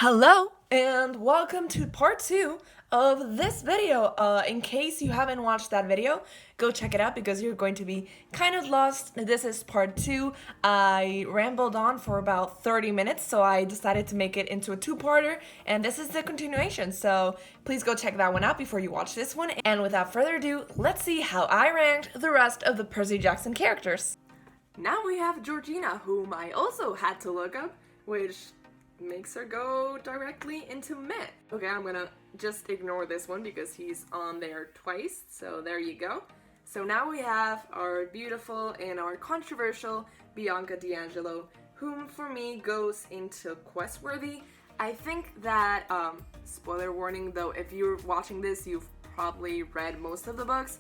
Hello and welcome to part 2 of this video. In case you haven't watched that video, go check it out because you're going to be kind of lost. This is part 2. I rambled on for about 30 minutes, so I decided to make it into a two-parter, and this is the continuation. So please go check that one out before you watch this one. And without further ado, let's see how I ranked the rest of the Percy Jackson characters. Now we have Georgina, whom I also had to look up, which makes her go directly into meh. Okay, I'm gonna just ignore this one because he's on there twice, so there you go. So now we have our beautiful and our controversial Bianca D'Angelo, whom for me goes into quest-worthy. I think that, spoiler warning though, if you're watching this, you've probably read most of the books.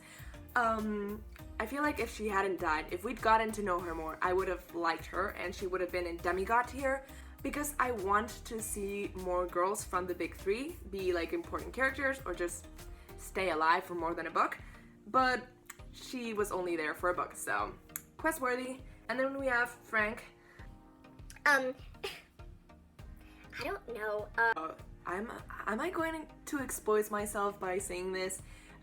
I feel like if she hadn't died, if we'd gotten to know her more, I would have liked her and she would have been in demigod tier. Because I want to see more girls from the big three be like important characters or just stay alive for more than a book. But she was only there for a book, so quest-worthy. And then we have Frank. I don't know. Am I going to expose myself by saying this?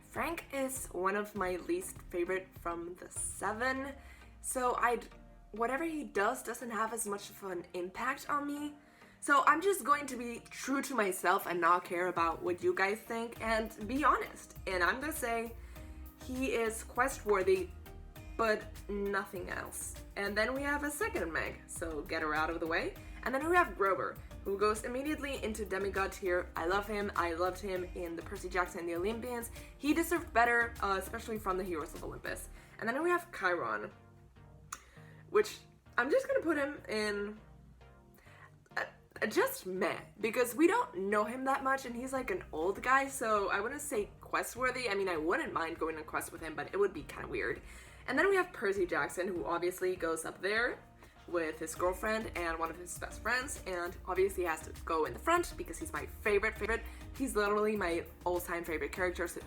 Frank is one of my least favorite from the 7. So whatever he does doesn't have as much of an impact on me. So I'm just going to be true to myself and not care about what you guys think and be honest. And I'm gonna say he is quest-worthy, but nothing else. And then we have a second Meg, so get her out of the way. And then we have Grover, who goes immediately into demigod tier. I love him. I loved him in the Percy Jackson and the Olympians. He deserved better, especially from the Heroes of Olympus. And then we have Chiron, which I'm just gonna put him in just meh, because we don't know him that much and he's like an old guy, so I wouldn't say quest-worthy. I mean, I wouldn't mind going on a quest with him, but it would be kind of weird. And then we have Percy Jackson, who obviously goes up there with his girlfriend and one of his best friends, and obviously has to go in the front because he's my favorite. He's literally my all-time favorite character, so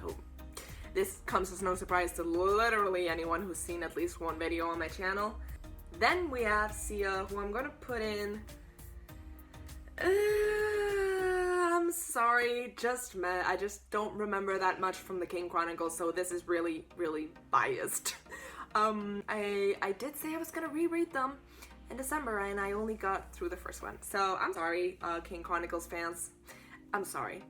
this comes as no surprise to literally anyone who's seen at least one video on my channel. Then we have Sia, who I'm gonna put in, I'm sorry, just meh. I just don't remember that much from the King Chronicles, so this is really, really biased. I did say I was gonna reread them in December, and I only got through the first one, so I'm sorry, King Chronicles fans. I'm sorry.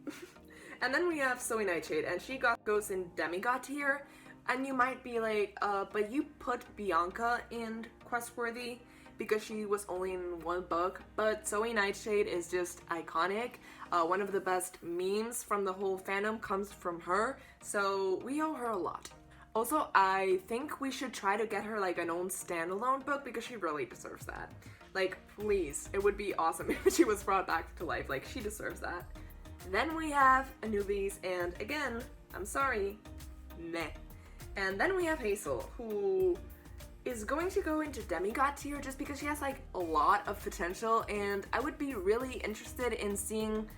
And then we have Zoe Nightshade, and she goes in demigod tier. And you might be like, but you put Bianca in quest-worthy because she was only in one book, but Zoe Nightshade is just iconic. One of the best memes from the whole fandom comes from her, so we owe her a lot. Also, I think we should try to get her like an own standalone book because she really deserves that. Like, please, it would be awesome if she was brought back to life. Like, she deserves that. Then we have Anubis, and again, I'm sorry, meh. And then we have Hazel, who is going to go into demigod tier just because she has like a lot of potential, and I would be really interested in seeing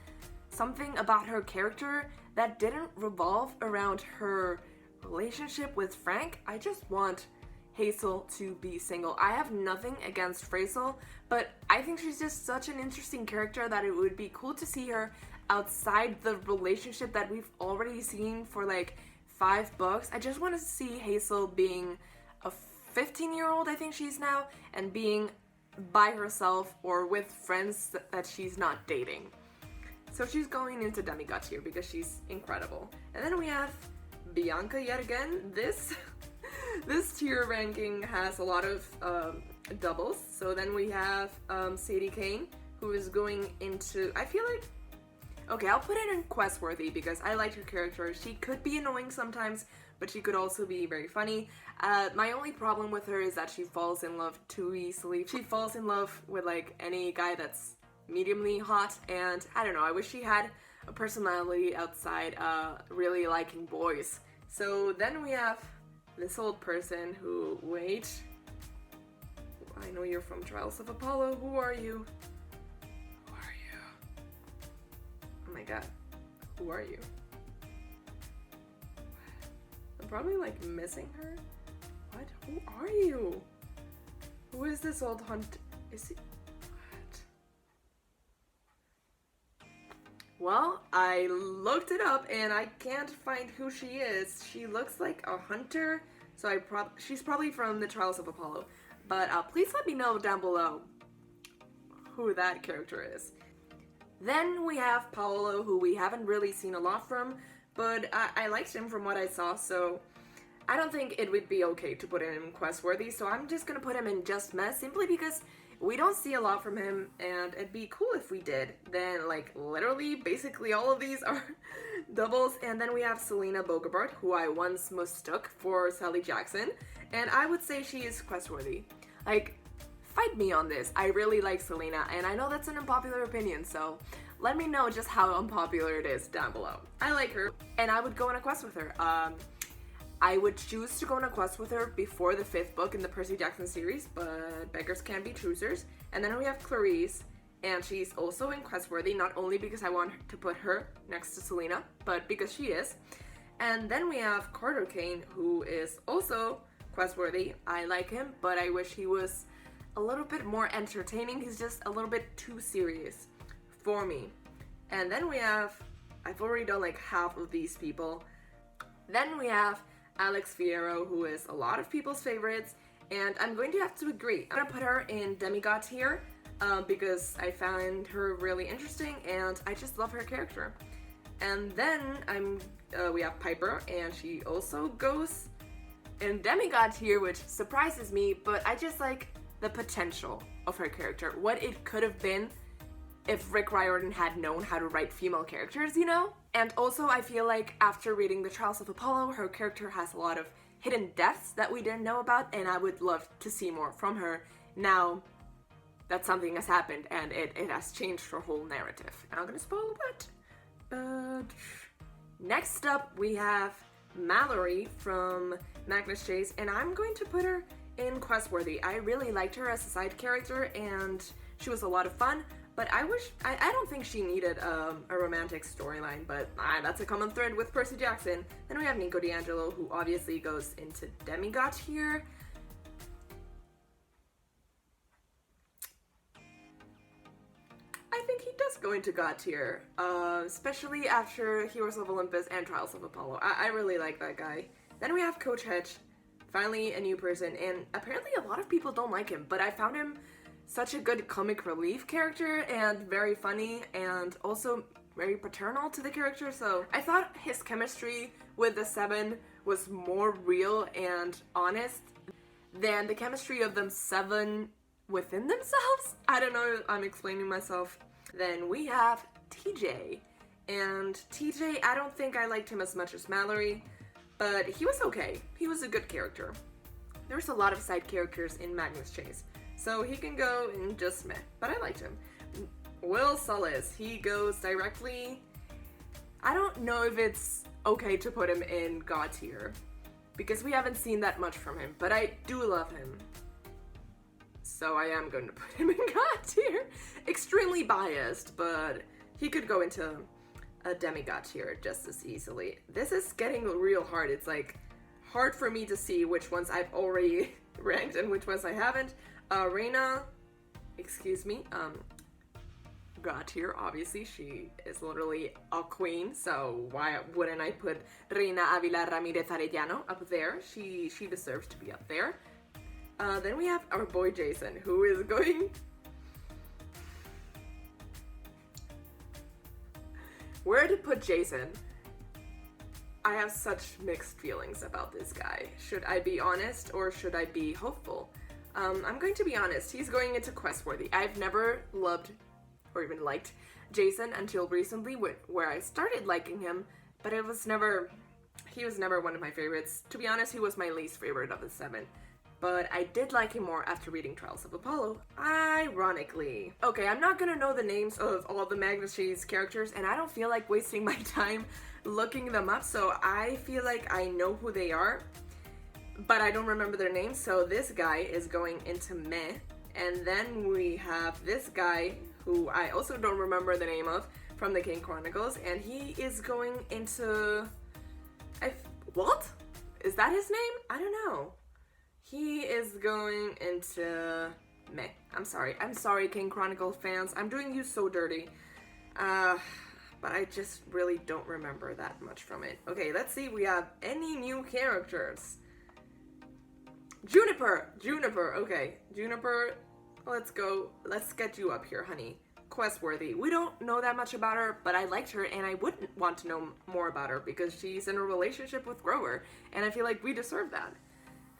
something about her character that didn't revolve around her relationship with Frank. I just want Hazel to be single. I have nothing against Hazel, but I think she's just such an interesting character that it would be cool to see her outside the relationship that we've already seen for like 5 books. I just want to see Hazel being a 15-year-old, I think she's now, and being by herself or with friends that she's not dating. So she's going into demigod tier because she's incredible. And then we have Bianca yet again. This tier ranking has a lot of doubles. So then we have Sadie Kane, who is going into, I feel like, okay, I'll put it in quest-worthy because I liked her character. She could be annoying sometimes, but she could also be very funny. My only problem with her is that she falls in love too easily. She falls in love with like any guy that's mediumly hot, and I don't know, I wish she had a personality outside really liking boys. So then we have this old person who, wait, I know you're from Trials of Apollo, who are you? Oh my god, who are you? I'm probably like missing her. What? Who are you? Who is this old hunt? Is he? What? Well, I looked it up and I can't find who she is. She looks like a hunter, so she's probably from the Trials of Apollo. But please let me know down below who that character is. Then we have Paolo, who we haven't really seen a lot from, but I liked him from what I saw, so I don't think it would be okay to put him in quest-worthy, so I'm just gonna put him in just meh, simply because we don't see a lot from him, and it'd be cool if we did. Then, like, literally, basically all of these are doubles, and then we have Selena Bogabart, who I once mistook for Sally Jackson, and I would say she is quest-worthy. Like, fight me on this. I really like Selena, and I know that's an unpopular opinion, so let me know just how unpopular it is down below. I like her, and I would go on a quest with her. I would choose to go on a quest with her before the 5th book in the Percy Jackson series, but beggars can't be choosers. And then we have Clarice, and she's also in quest-worthy, not only because I want to put her next to Selena, but because she is. And then we have Carter Kane, who is also quest-worthy. I like him, but I wish he was a little bit more entertaining. He's just a little bit too serious for me. And then we have, I've already done like half of these people. Then we have Alex Fierro, who is a lot of people's favorites, and I'm going to have to agree. I'm gonna put her in demigod tier because I found her really interesting and I just love her character. And then we have Piper, and she also goes in demigod tier, which surprises me, but I just like the potential of her character, what it could have been if Rick Riordan had known how to write female characters, you know? And also, I feel like after reading The Trials of Apollo, her character has a lot of hidden depths that we didn't know about, and I would love to see more from her now that something has happened and it has changed her whole narrative. I'm not gonna spoil it, but next up we have Mallory from Magnus Chase, and I'm going to put her in quest-worthy. I really liked her as a side character, and she was a lot of fun. But I don't think she needed a romantic storyline, but that's a common thread with Percy Jackson. Then we have Nico D'Angelo, who obviously goes into demigod here. I think he does go into god tier, especially after Heroes of Olympus and Trials of Apollo. I really like that guy. Then we have Coach Hedge, finally a new person, and apparently a lot of people don't like him, but I found him such a good comic relief character and very funny and also very paternal to the character, so I thought his chemistry with the 7 was more real and honest than the chemistry of them 7 within themselves. I don't know if I'm explaining myself. Then we have TJ, and TJ, I don't think I liked him as much as Mallory, but he was okay. He was a good character. There's a lot of side characters in Magnus Chase, so he can go in just meh, but I liked him. Will Sullis, he goes directly. I don't know if it's okay to put him in god tier, because we haven't seen that much from him, but I do love him. So I am going to put him in god tier. Extremely biased, but he could go into a demigod tier just as easily. This is getting real hard. It's like hard for me to see which ones I've already ranked and which ones I haven't. Reina, excuse me, god tier, obviously. She is literally a queen, so why wouldn't I put Reina Avila Ramirez Arellano up there? She deserves to be up there. Then we have our boy Jason, who is going... Where to put Jason? I have such mixed feelings about this guy. Should I be honest or should I be hopeful? I'm going to be honest. He's going into quest-worthy. I've never loved or even liked Jason until recently, where I started liking him, but he was never one of my favorites. To be honest, he was my least favorite of the 7. But I did like him more after reading Trials of Apollo, ironically. Okay, I'm not gonna know the names of all the Magnus Chase characters, and I don't feel like wasting my time looking them up, so I feel like I know who they are, but I don't remember their names, so this guy is going into meh. And then we have this guy, who I also don't remember the name of, from the King Chronicles, and he is going into... What? Is that his name? I don't know. He is going into meh. I'm sorry, King Chronicle fans. I'm doing you so dirty. but I just really don't remember that much from it. Okay, let's see if we have any new characters. Juniper! Juniper, okay. Juniper, let's go. Let's get you up here, honey. Questworthy. We don't know that much about her, but I liked her and I wouldn't want to know more about her because she's in a relationship with Grover, and I feel like we deserve that.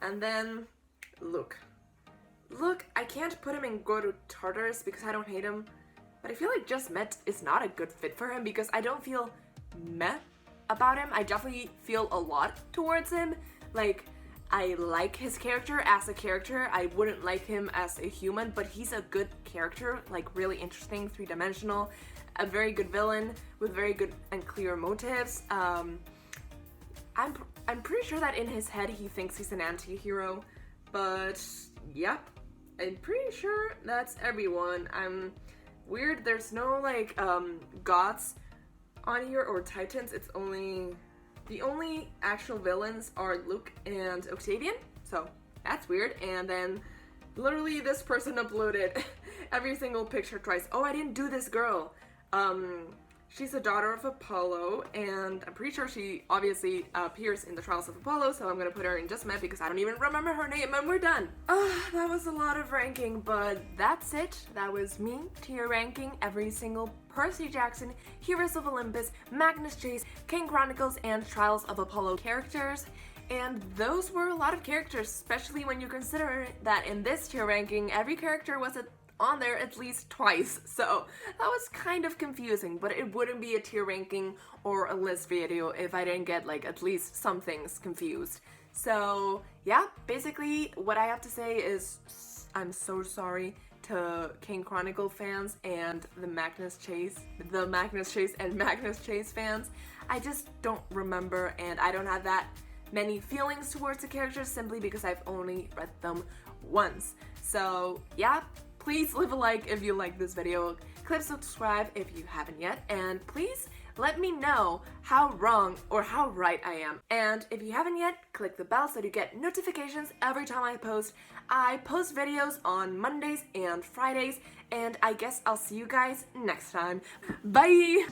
And then, Luke. Luke, I can't put him in Go to Tartarus because I don't hate him, but I feel like Just Met is not a good fit for him because I don't feel meh about him. I definitely feel a lot towards him. Like, I like his character as a character. I wouldn't like him as a human, but he's a good character, like really interesting, three-dimensional, a very good villain with very good and clear motives. I'm pretty sure that in his head he thinks he's an anti-hero, but yep, I'm pretty sure that's everyone. I'm weird. There's no like gods on here or titans. It's only the only actual villains are Luke and Octavian, so that's weird. And then literally this person uploaded every single picture twice. Oh, I didn't do this girl. She's a daughter of Apollo, and I'm pretty sure she obviously appears in the Trials of Apollo, so I'm gonna put her in Just Met because I don't even remember her name, and we're done. That was a lot of ranking, but that's it. That was me tier ranking every single Percy Jackson, Heroes of Olympus, Magnus Chase, King Chronicles, and Trials of Apollo characters. And those were a lot of characters, especially when you consider that in this tier ranking, every character was on there at least twice, so that was kind of confusing, but it wouldn't be a tier ranking or a list video if I didn't get like at least some things confused. So yeah, basically what I have to say is I'm so sorry to King Chronicle fans and the Magnus Chase and Magnus Chase fans. I just don't remember, and I don't have that many feelings towards the characters simply because I've only read them once. So yeah, please leave a like if you like this video, click subscribe if you haven't yet, and please let me know how wrong or how right I am. And if you haven't yet, click the bell so you get notifications every time I post. I post videos on Mondays and Fridays, and I guess I'll see you guys next time. Bye!